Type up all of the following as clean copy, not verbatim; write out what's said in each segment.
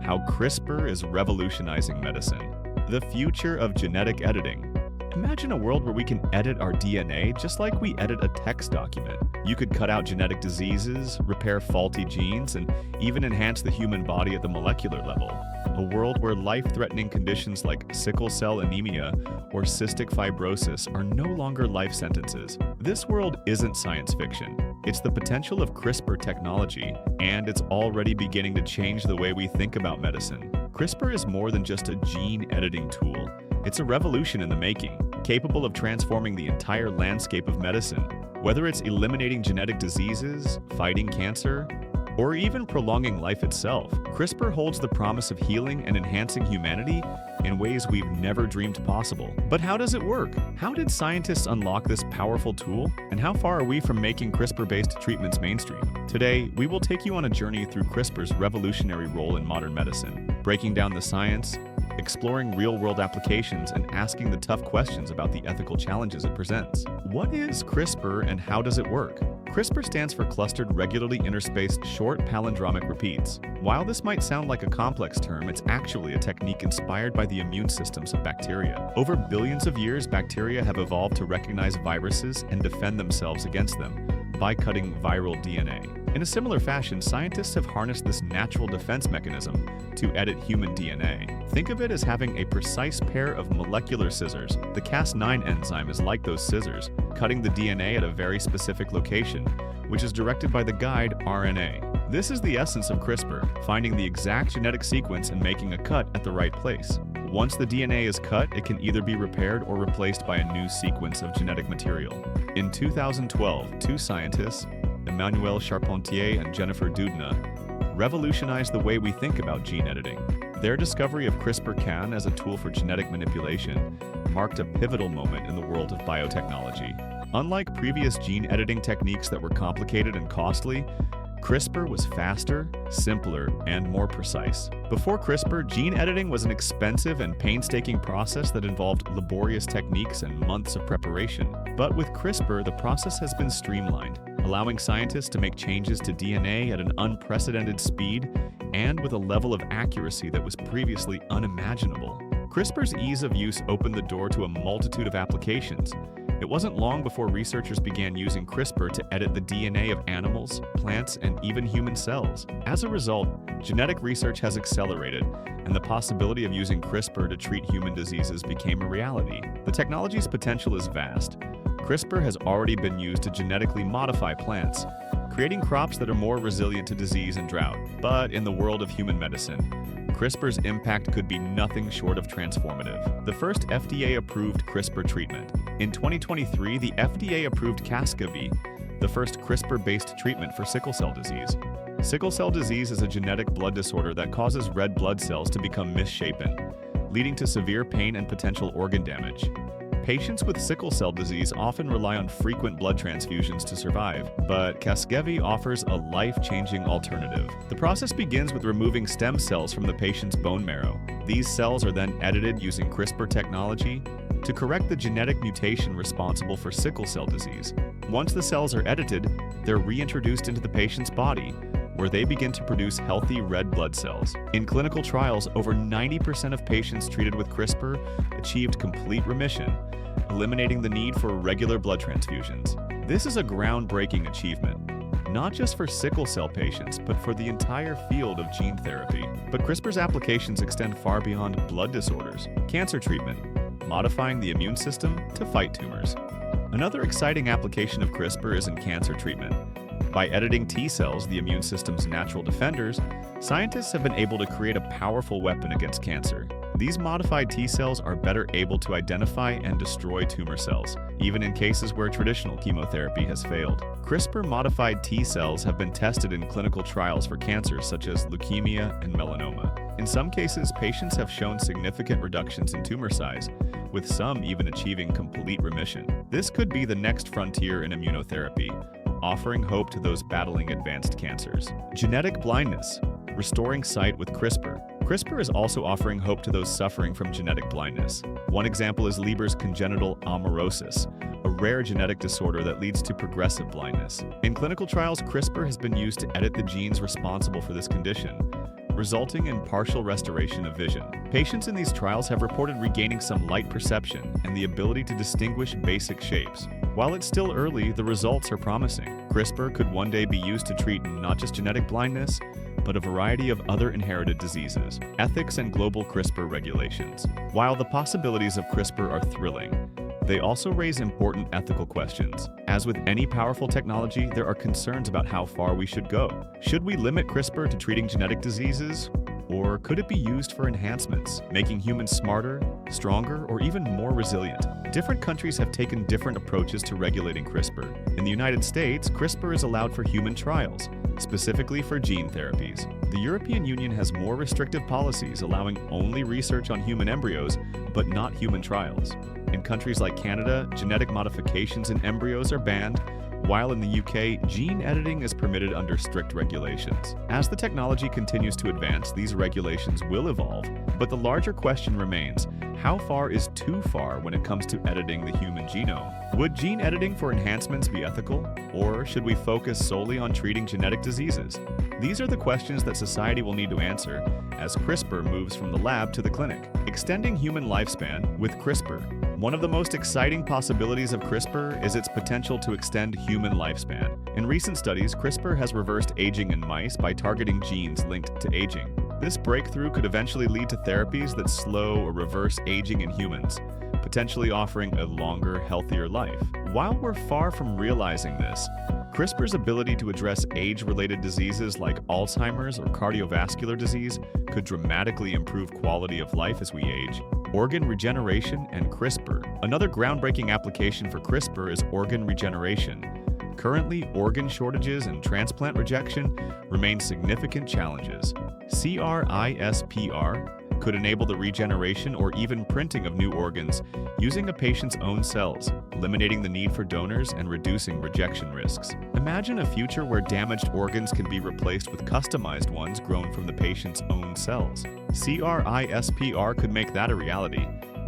how CRISPR is revolutionizing medicine. The future of genetic editing. Imagine a world where we can edit our DNA just like we edit a text document. You could cut out genetic diseases, repair faulty genes, and even enhance the human body at the molecular level. A world where life-threatening conditions like sickle cell anemia or cystic fibrosis are no longer life sentences. This world isn't science fiction. It's the potential of CRISPR technology, and it's already beginning to change the way we think about medicine. CRISPR is more than just a gene editing tool. It's a revolution in the making, capable of transforming the entire landscape of medicine. Whether it's eliminating genetic diseases, fighting cancer, or even prolonging life itself, CRISPR holds the promise of healing and enhancing humanity in ways we've never dreamed possible. But how does it work? How did scientists unlock this powerful tool? And how far are we from making CRISPR-based treatments mainstream? Today, we will take you on a journey through CRISPR's revolutionary role in modern medicine, breaking down the science, exploring real-world applications, and asking the tough questions about the ethical challenges it presents. What is CRISPR and how does it work? CRISPR stands for Clustered Regularly Interspaced Short Palindromic Repeats. While this might sound like a complex term, it's actually a technique inspired by the immune systems of bacteria. Over billions of years, bacteria have evolved to recognize viruses and defend themselves against them by cutting viral DNA. In a similar fashion, scientists have harnessed this natural defense mechanism to edit human DNA. Think of it as having a precise pair of molecular scissors. The Cas9 enzyme is like those scissors, cutting the DNA at a very specific location, which is directed by the guide RNA. This is the essence of CRISPR, finding the exact genetic sequence and making a cut at the right place. Once the DNA is cut, it can either be repaired or replaced by a new sequence of genetic material. In 2012, two scientists, 𝗧𝗲𝗰𝗵 𝗔𝗂 and Jennifer Doudna, revolutionized the way we think about gene editing. Their discovery of CRISPR-Cas as a tool for genetic manipulation marked a pivotal moment in the world of biotechnology. Unlike previous gene editing techniques that were complicated and costly, CRISPR was faster, simpler, and more precise. Before CRISPR, gene editing was an expensive and painstaking process that involved laborious techniques and months of preparation. But with CRISPR, the process has been streamlined, allowing scientists to make changes to DNA at an unprecedented speed and with a level of accuracy that was previously unimaginable. CRISPR's ease of use opened the door to a multitude of applications. It wasn't long before researchers began using CRISPR to edit the DNA of animals, plants, and even human cells. As a result, genetic research has accelerated, and the possibility of using CRISPR to treat human diseases became a reality. The technology's potential is vast. CRISPR has already been used to genetically modify plants, creating crops that are more resilient to disease and drought. But in the world of human medicine, CRISPR's impact could be nothing short of transformative. The first FDA-approved CRISPR treatment. In 2023, the FDA approved 𝗧𝗲𝗰𝗵, the first CRISPR-based treatment for sickle cell disease. Sickle cell disease is a genetic blood disorder that causes red blood cells to become misshapen, leading to severe pain and potential organ damage. Patients with sickle cell disease often rely on frequent blood transfusions to survive, but 𝗧𝗲𝗰𝗵 offers a life-changing alternative. The process begins with removing stem cells from the patient's bone marrow. These cells are then edited using CRISPR technology to correct the genetic mutation responsible for sickle cell disease. Once the cells are edited, they're reintroduced into the patient's body, where they begin to produce healthy red blood cells. In clinical trials, over 90% of patients treated with CRISPR achieved complete remission, eliminating the need for regular blood transfusions. This is a groundbreaking achievement, not just for sickle cell patients, but for the entire field of gene therapy. But CRISPR's applications extend far beyond blood disorders, cancer treatment, modifying the immune system to fight tumors. Another exciting application of CRISPR is in cancer treatment. By editing T cells, the immune system's natural defenders, scientists have been able to create a powerful weapon against cancer. These modified T cells are better able to identify and destroy tumor cells, even in cases where traditional chemotherapy has failed. CRISPR-modified T cells have been tested in clinical trials for cancers such as leukemia and melanoma. In some cases, patients have shown significant reductions in tumor size, with some even achieving complete remission. This could be the next frontier in immunotherapy, offering hope to those battling advanced cancers. Genetic blindness, restoring sight with CRISPR. CRISPR is also offering hope to those suffering from genetic blindness. One example is Leber's congenital amaurosis, a rare genetic disorder that leads to progressive blindness. In clinical trials, CRISPR has been used to edit the genes responsible for this condition, resulting in partial restoration of vision. Patients in these trials have reported regaining some light perception and the ability to distinguish basic shapes. While it's still early, the results are promising. CRISPR could one day be used to treat not just genetic blindness, but a variety of other inherited diseases. Ethics and global CRISPR regulations. While the possibilities of CRISPR are thrilling, they also raise important ethical questions. As with any powerful technology, there are concerns about how far we should go. Should we limit CRISPR to treating genetic diseases? Or could it be used for enhancements, making humans smarter, stronger, or even more resilient? Different countries have taken different approaches to regulating CRISPR. In the United States, CRISPR is allowed for human trials, specifically for gene therapies. The European Union has more restrictive policies allowing only research on human embryos, but not human trials. In countries like Canada, genetic modifications in embryos are banned, while in the UK, gene editing is permitted under strict regulations. As the technology continues to advance, these regulations will evolve, but the larger question remains, how far is too far when it comes to editing the human genome? Would gene editing for enhancements be ethical, or should we focus solely on treating genetic diseases? These are the questions that society will need to answer as CRISPR moves from the lab to the clinic. Extending human lifespan with CRISPR. One of the most exciting possibilities of CRISPR is its potential to extend human lifespan. In recent studies, CRISPR has reversed aging in mice by targeting genes linked to aging. This breakthrough could eventually lead to therapies that slow or reverse aging in humans, potentially offering a longer, healthier life. While we're far from realizing this, CRISPR's ability to address age-related diseases like Alzheimer's or cardiovascular disease could dramatically improve quality of life as we age. Organ regeneration and CRISPR. Another groundbreaking application for CRISPR is organ regeneration. Currently, organ shortages and transplant rejection remain significant challenges. CRISPR could enable the regeneration or even printing of new organs using a patient's own cells, eliminating the need for donors and reducing rejection risks. Imagine a future where damaged organs can be replaced with customized ones grown from the patient's own cells. CRISPR could make that a reality,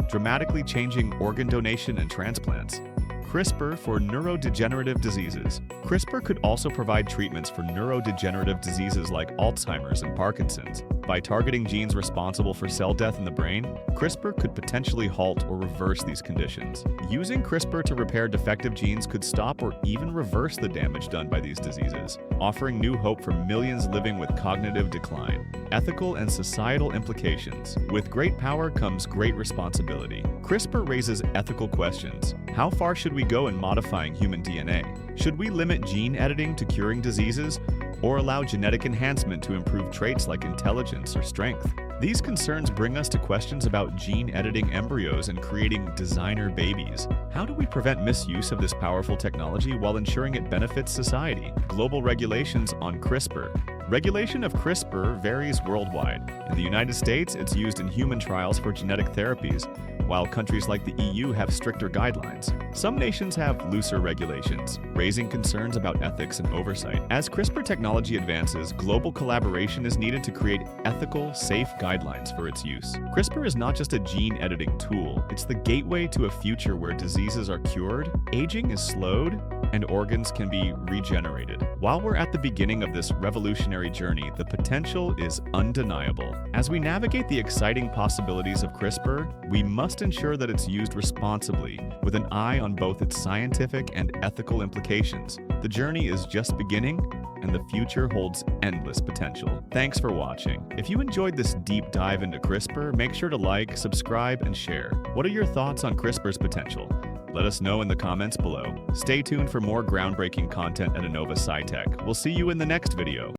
dramatically changing organ donation and transplants. CRISPR for neurodegenerative diseases. CRISPR could also provide treatments for neurodegenerative diseases like Alzheimer's and Parkinson's. By targeting genes responsible for cell death in the brain, CRISPR could potentially halt or reverse these conditions. Using CRISPR to repair defective genes could stop or even reverse the damage done by these diseases, offering new hope for millions living with cognitive decline. Ethical and societal implications. With great power comes great responsibility. CRISPR raises ethical questions. How far should we go in modifying human DNA? Should we limit gene editing to curing diseases, or allow genetic enhancement to improve traits like intelligence or strength? These concerns bring us to questions about gene editing embryos and creating designer babies. How do we prevent misuse of this powerful technology while ensuring it benefits society? Global regulations on CRISPR. Regulation of CRISPR varies worldwide. In the United States, it's used in human trials for genetic therapies, while countries like the EU have stricter guidelines. Some nations have looser regulations, raising concerns about ethics and oversight. As CRISPR technology advances, global collaboration is needed to create ethical, safe guidelines for its use. CRISPR is not just a gene editing tool, it's the gateway to a future where diseases are cured, aging is slowed, and organs can be regenerated. While we're at the beginning of this revolutionary journey, the potential is undeniable. As we navigate the exciting possibilities of CRISPR, we must ensure that it's used responsibly, with an eye on both its scientific and ethical implications. The journey is just beginning, and the future holds endless potential. Thanks for watching. If you enjoyed this deep dive into CRISPR, make sure to like, subscribe, and share. What are your thoughts on CRISPR's potential? Let us know in the comments below. Stay tuned for more groundbreaking content at 𝗧𝗲𝗰. We'll see you in the next video.